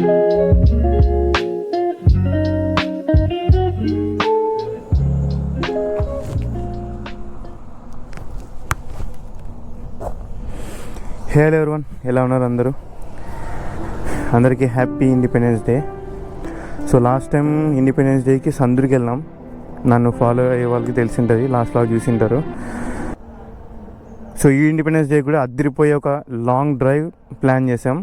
Hello everyone, ఎలా ఉన్నారు అందరూ? అందరికీ happy independence day. So last time independence డేకి సందూర్కి వెళ్ళాం. నన్ను ఫాలో అయ్యే వాళ్ళకి తెలిసి ఉంటుంది, లాస్ట్లో చూసింటారు. సో ఈ ఇండిపెండెన్స్ డే కూడా అద్దరిపోయే ఒక లాంగ్ డ్రైవ్ ప్లాన్ చేసాం.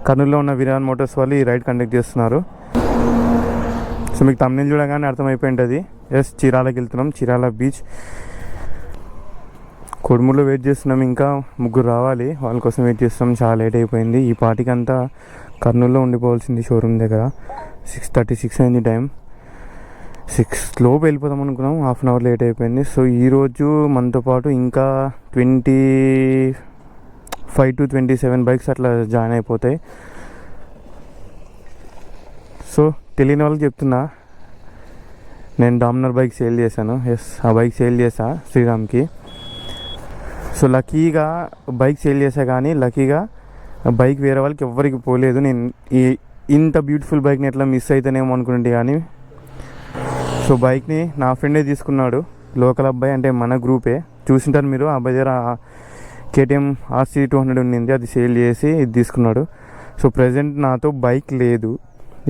కర్నూలులో ఉన్న విరాన్ మోటార్స్ వాళ్ళు ఈ రైడ్ కండక్ట్ చేస్తున్నారు. సో మీకు తమిళ చూడగానే అర్థమైపోయి ఉంటుంది. ఎస్, చీరాలకి వెళ్తున్నాం. చీరాల బీచ్ కొడుమూరులో వెయిట్ చేస్తున్నాం. ఇంకా ముగ్గురు రావాలి, వాళ్ళ కోసం వెయిట్ చేస్తున్నాం. చాలా లేట్ అయిపోయింది. ఈ పార్టీకి అంతా కర్నూలులో ఉండిపోవాల్సింది షోరూమ్ దగ్గర. 6:36 అయింది టైం. 6 లోపు వెళ్ళిపోదాం అనుకున్నాం, హాఫ్ అన్ అవర్ లేట్ అయిపోయింది. సో ఈరోజు మనతో పాటు ఇంకా 25 to 27 బైక్స్ అట్లా జాయిన్ అయిపోతాయి. సో తెలియని వాళ్ళకి చెప్తున్నా, నేను డామినర్ బైక్ సేల్ చేశాను. ఎస్, ఆ బైక్ సేల్ చేశా శ్రీరామ్కి. సో లక్కీగా బైక్ సేల్ చేసా, కానీ లక్కీగా బైక్ వేరే వాళ్ళకి ఎవ్వరికి పోలేదు. నేను ఇంత బ్యూటిఫుల్ బైక్ని ఎట్లా మిస్ అవుతానేమో అనుకుంటే, కానీ సో బైక్ని నా ఫ్రెండే తీసుకున్నాడు. లోకల్ అబ్బాయి, అంటే మన గ్రూపే. చూసింటారు మీరు, ఆ అబ్బాయి దగ్గర KTM RC 200 ఉండింది, అది సేల్ చేసి ఇది తీసుకున్నాడు. సో ప్రజెంట్ నాతో బైక్ లేదు.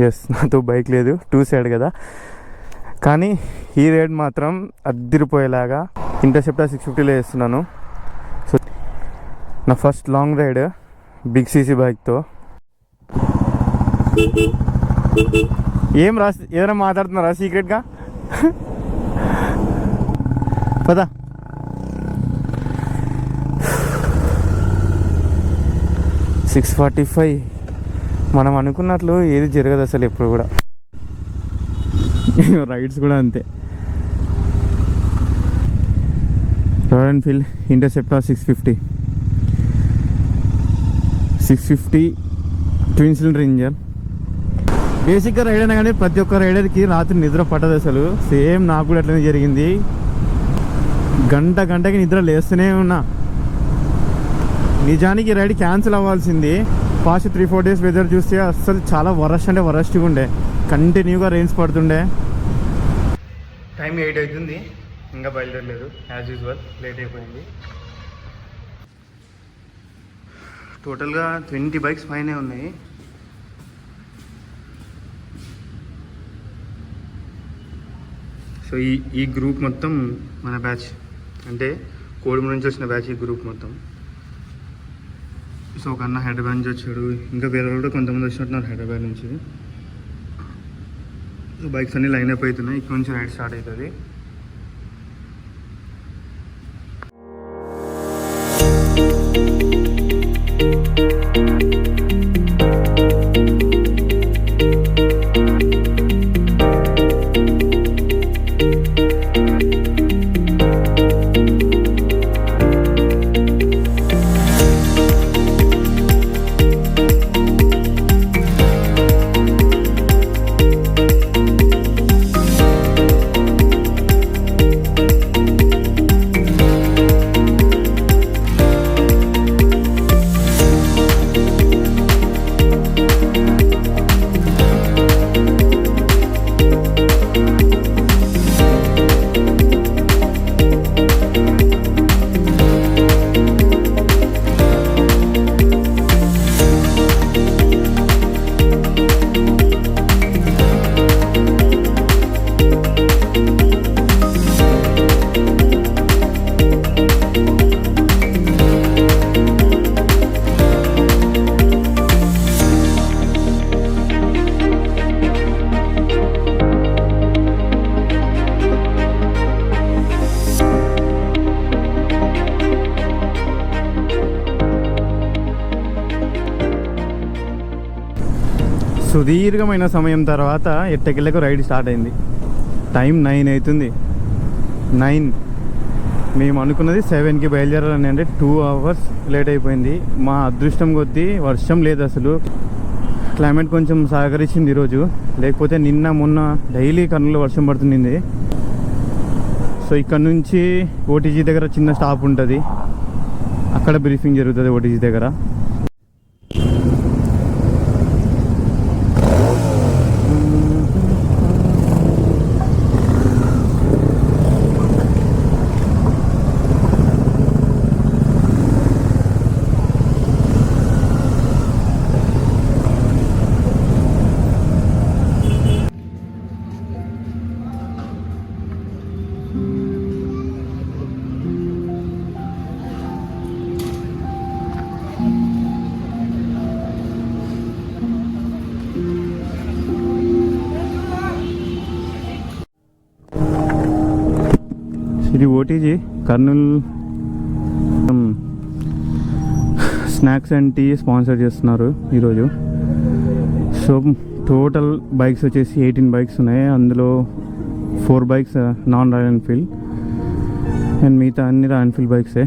ఎస్, నాతో బైక్ లేదు, 2 సైడ్ కదా. కానీ ఈ రైడ్ మాత్రం అద్దరిపోయేలాగా ఇంటర్సెప్టర్ 650లో వేస్తున్నాను. సో నా first long ride big CC బైక్తో. ఏం ఏదైనా మాట్లాడుతున్నారా సీక్రెట్గా? పదా 6:45. మనం అనుకున్నట్లు ఏది జరగదు అసలు ఎప్పుడు కూడా. రైడ్స్ కూడా అంతే. Royal Enfield interceptor 650 twin cylinder engine. బేసిక్గా రైడ్ అయినా కానీ ప్రతి ఒక్క రైడర్కి రాత్రి నిద్ర పట్టదు అసలు. సేమ్ నాకు కూడా అట్లనే జరిగింది. గంటకి నిద్ర లేస్తూనే ఉన్నా. నిజానికి రైడ్ క్యాన్సిల్ అవ్వాల్సింది. ఫాస్ట్ 3-4 డేస్ వెదర్ చూస్తే అసలు చాలా వరస్ట్గా ఉండే. కంటిన్యూగా రెయిన్స్ పడుతుండే. టైం 8 అవుతుంది, ఇంకా బయలుదేరలేదు. యాజ్ యూజువల్ లేట్ అయిపోయింది. టోటల్గా 20 బైక్స్ పైనే ఉన్నాయి. సో ఈ గ్రూప్ మొత్తం మన బ్యాచ్, అంటే కోడుమూరు నుంచి వచ్చిన బ్యాచ్ ఈ గ్రూప్ మొత్తం. సో ఒక అన్న హైదరాబాద్ నుంచి వచ్చాడు, ఇంకా వేరే వాళ్ళు కూడా కొంతమంది వచ్చినట్టున్నారు హైదరాబాద్ నుంచి. సో బైక్స్ అన్నీ లైన్ అప్ అవుతున్నాయి. ఇక్కడ నుంచి రైడ్ స్టార్ట్ అవుతుంది. సుదీర్ఘమైన సమయం తర్వాత ఎట్టకెళ్ళకు రైడ్ స్టార్ట్ అయింది. టైం 9 అవుతుంది. 9 మేము అనుకున్నది 7కి బయలుదేరాలని, అంటే 2 hours లేట్ అయిపోయింది. మా అదృష్టం కొద్దీ వర్షం లేదు అసలు. క్లైమేట్ కొంచెం సహకరించింది ఈరోజు, లేకపోతే నిన్న మొన్న డైలీ కర్నూలులో వర్షం పడుతుంది. సో ఇక్కడ నుంచి OTG దగ్గర చిన్న స్టాప్ ఉంటుంది, అక్కడ బ్రీఫింగ్ జరుగుతుంది OTG దగ్గర. ఇది OTG Kurnool snacks and tea sponsor చేస్తున్నారు ఈరోజు. సో టోటల్ బైక్స్ వచ్చేసి 18 బైక్స్ ఉన్నాయి. అందులో 4 bikes non royal Enfield and మిగతా అన్ని రాయల్ ఎన్ఫీల్డ్ బైక్సే.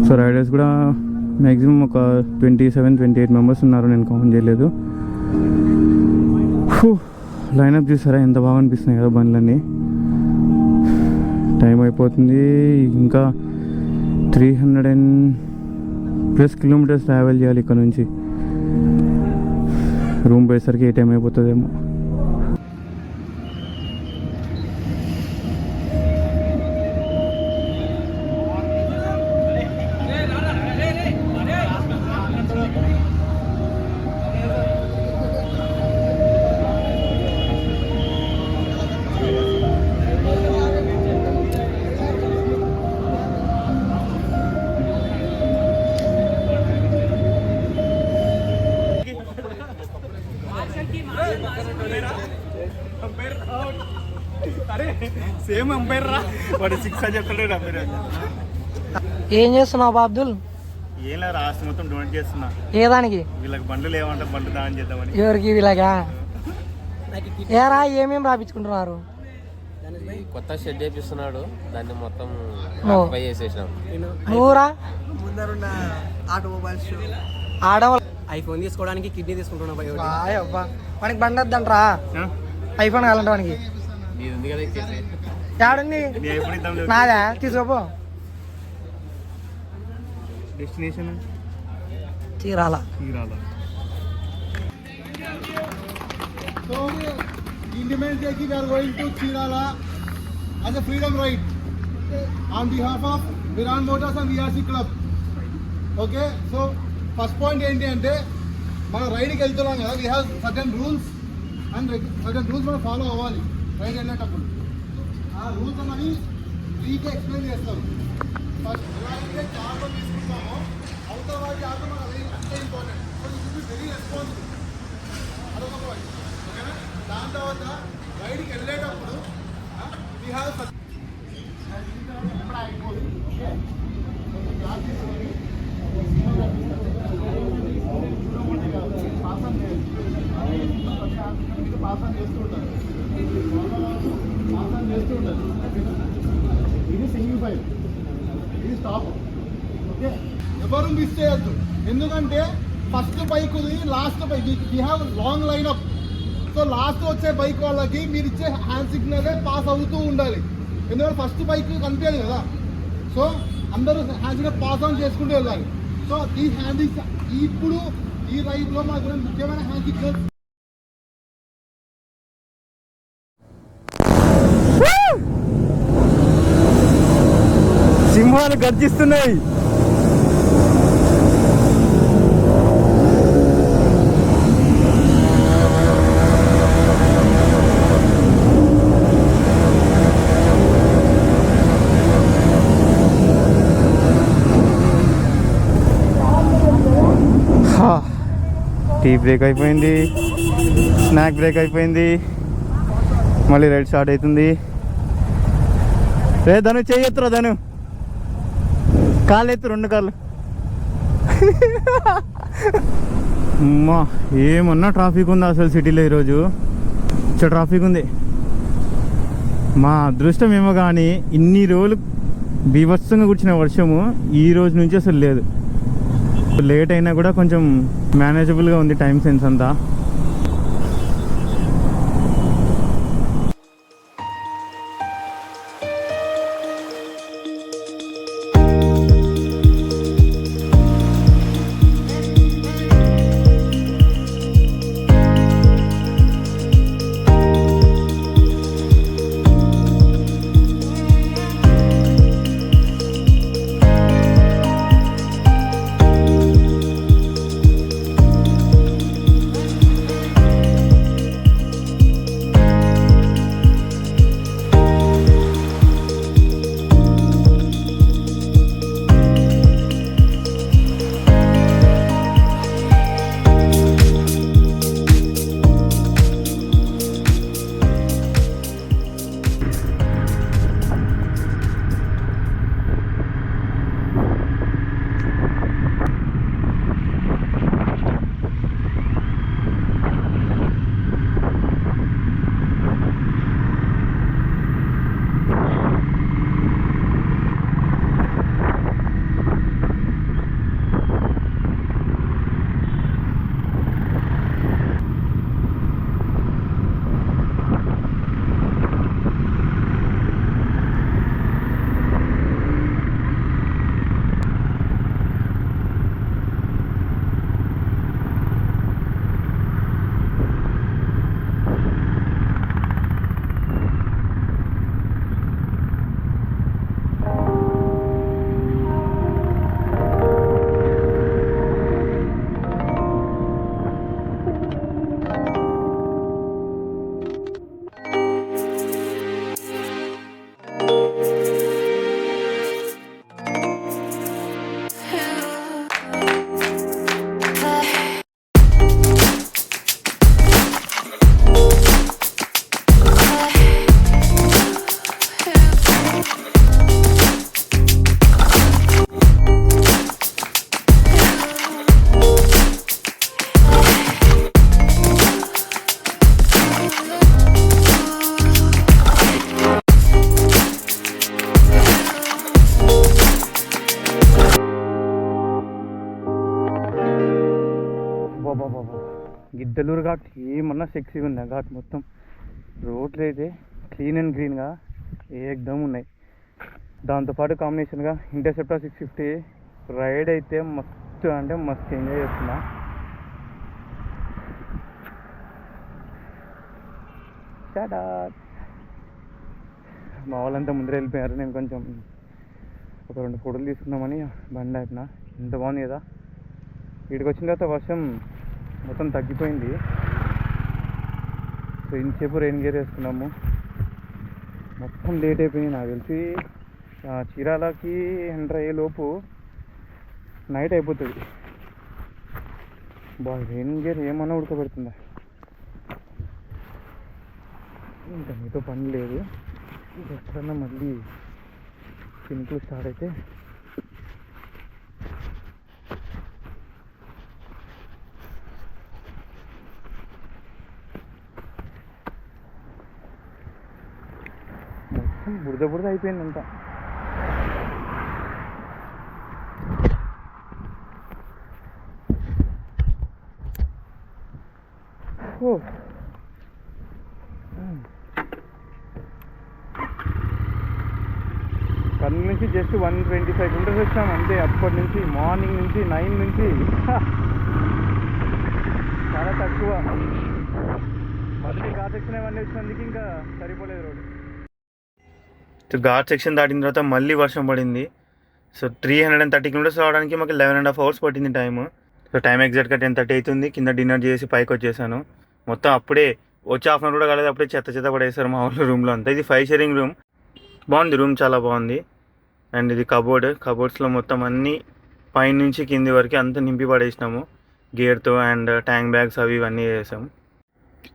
సో రైడర్స్ కూడా మ్యాక్సిమం ఒక 27-28 మెంబర్స్ ఉన్నారు, నేను కౌంట్ చేయలేదు. లైనప్ చూసారా ఎంత బాగా అనిపిస్తున్నాయి కదా బండ్లన్నీ. టైం అయిపోతుంది, ఇంకా 300+ కిలోమీటర్స్ ట్రావెల్ చేయాలి ఇక్కడ నుంచి. రూమ్ పోయేసరికి ఏ టైం అయిపోతుందేమో. సేమ్ అంపైర్ రా, వాడు 6 అని చెప్తాడు అంపైర్. ఏం చేస్తున్నావు అబ్దుల్? ఏం లేదు, రాష్ట్రం మొత్తం డొనేట్ చేస్తున్నా. ఏ దానికి? వీళ్ళకి బండ్లు లేవంటే బండ్లు దానం చేద్దామని. ఎవరికి? వీళ్ళగా? ఏరా ఏమేమి రాపించుకుంటున్నారు? కొత్త షెడ్ వేపిస్తున్నాడు, దాన్ని మొత్తం చేసేసినాం. నువ్వురా ముందరున్న ఆటోమొబైల్స్ ఆడవాళ్ళు ఐఫోన్ తీసుకోవడానికి కిడ్నీ తీసుకుంటున్నా. అబ్బా మనకి బండి వద్దంటరా, ఐఫోన్ కావాలంటే మనకి. ఏడుంది? నాదా, తీసుకోపో. Destination Chirala. So, Independence Day we are going to Chirala as a freedom ride on behalf of Viran Motors and VRC Club. Okay, so first point ఏంటి అంటే మనం రైడ్కి వెళ్తున్నాం కదా, we have certain rules and certain rules మనం follow అవ్వాలి ride వెళ్ళేటప్పుడు. ఆ rules అన్నవి ఫ్రీగా ఎక్స్ప్లెయిన్ చేస్తారు. ఫస్ట్ ఎలా అయితే జాగ్రత్త తీసుకుంటామో అవతల వారి జాగ్రత్త మనకు అంతే important. So you should be very responsible. అదొక పాయింట్. ఓకేనా? దాని తర్వాత రైడ్కి వెళ్ళేటప్పుడు వీ హ్యావ్ ఇప్పుడు అయిపోయింది. పాసన్ చేస్తూ ఉంటారు. ఇది సింగిల్ ఫైల్, ఇది స్టాప్. ఓకే, ఎవరు మిస్ చేయొద్దు. ఎందుకంటే first bike last bike we have long lineup. So last వచ్చే బైక్ వాళ్ళకి మీరు ఇచ్చే హ్యాండ్ సిగ్నలే పాస్ అవుతూ ఉండాలి. ఎందుకంటే ఫస్ట్ బైక్ కనిపించదు కదా, సో అందరూ హ్యాండ్ సిగ్నల్ పాస్ ఆన్ చేసుకుంటూ వెళ్ళాలి. సో ఈ హ్యాండ్ ఇప్పుడు ఈ రైడ్లో మాకు ముఖ్యమైన హ్యాండ్ సిగ్నల్. సింహాలు గర్జిస్తున్నాయి. టీ బ్రేక్ అయిపోయింది, స్నాక్ బ్రేక్ అయిపోయింది, మళ్ళీ రైడ్ స్టార్ట్ అవుతుంది. రే ధను చేయొత్తురా, ధను కాళ్ళు ఎత్తు, 2 కాళ్ళు. అమ్మా ఏమన్నా ట్రాఫిక్ ఉంది అసలు సిటీలో ఈరోజు. ట్రాఫిక్ ఉంది. మా అదృష్టం ఏమో కానీ ఇన్ని రోజులు బీభత్సంగా కూర్చున్న వర్షము ఈ రోజు నుంచి అసలు లేదు. లేట్ అయినా కూడా కొంచెం మేనేజబుల్గా ఉంది టైం సెన్స్ అంతా. బాబా గిద్దలూరు ఘాట్ ఏమన్నా సెక్సీగా ఉంది ఆ ఘాట్ మొత్తం. రోడ్లు అయితే క్లీన్ అండ్ గ్రీన్గా ఏకదమ్ ఉన్నాయి. దాంతోపాటు కాంబినేషన్గా ఇంటర్సెప్టర్ 650 రైడ్ అయితే మస్తు అంటే మస్తు ఎంజాయ్ చేస్తున్నా. టాటా. మా వాళ్ళంతా ముందర వెళ్ళిపోయారు. నేను కొంచెం ఒక 2 ఫోటోలు తీసుకుందామని బండి ఆపిన. ఎంత బాగుంది కదా. ఇక్కడికి వచ్చిన తర్వాత వర్షం మొత్తం తగ్గిపోయింది. సో ఇంతసేపు రెయిన్ గేర్ వేసుకున్నాము. మొత్తం లేట్ అయిపోయింది. నాకు తెలిసి చీరాలకి ఎంటర్ అయ్యే లోపు నైట్ అయిపోతుంది. బాగా రెయిన్ గేర్ ఏమన్నా ఉడకబెడుతుందా. ఇంకా మీతో పని లేదు. ఎక్కడన్నా మళ్ళీ చినుకులు స్టార్ట్ అయితే మొత్తం బురద బురద అయిపోయిందంతా. ఓ కర్నూలు నుంచి జస్ట్ 125 కిలోమీటర్స్ వచ్చాము అంతే. అప్పటి నుంచి మార్నింగ్ నుంచి 9 నుంచి చాలా తక్కువ. మొదటి ఘాట్ సెక్షన్ అవన్నీ వచ్చినందుకు ఇంకా సరిపోలేదు రోడ్డు. సో ఘాట్ సెక్షన్ దాటిన తర్వాత మళ్ళీ వర్షం పడింది. సో 330 కిలోమీటర్స్ రావడానికి మాకు 11.5 hours పట్టింది టైము. సో టైం ఎగ్జాక్ట్గా 10:30 అవుతుంది. కింద డిన్నర్ చేసి పైకి వచ్చేసాను. మొత్తం అప్పుడే వచ్చి హాఫ్ అన్ అవర్ కూడా కాలేదు, అప్పుడే చెత్త పడేస్తారు మా వాళ్ళు రూమ్లో అంతా. ఇది 5 sharing రూమ్. బాగుంది రూమ్, చాలా బాగుంది. అండ్ ఇది కబోర్డ్స్లో మొత్తం అన్నీ పైనుంచి కింది వరకు అంతా నింపి పడేసినాము గేర్తో. అండ్ ట్యాంక్ బ్యాగ్స్ అవి ఇవన్నీ చేసాము.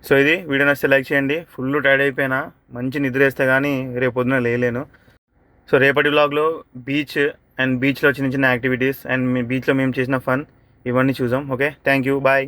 సో ఇది వీడియో నచ్చితే లైక్ చేయండి. ఫుల్ టైర్డ్ అయిపోయినా, మంచి నిద్ర వేస్తే కానీ రేపు పొద్దున లేలేను. సో రేపటి వ్లాగ్లో బీచ్ అండ్ బీచ్లో చిన్న చిన్న యాక్టివిటీస్ అండ్ బీచ్లో మేము చేసిన ఫన్ ఇవన్నీ చూసాం. Okay, thank you, bye.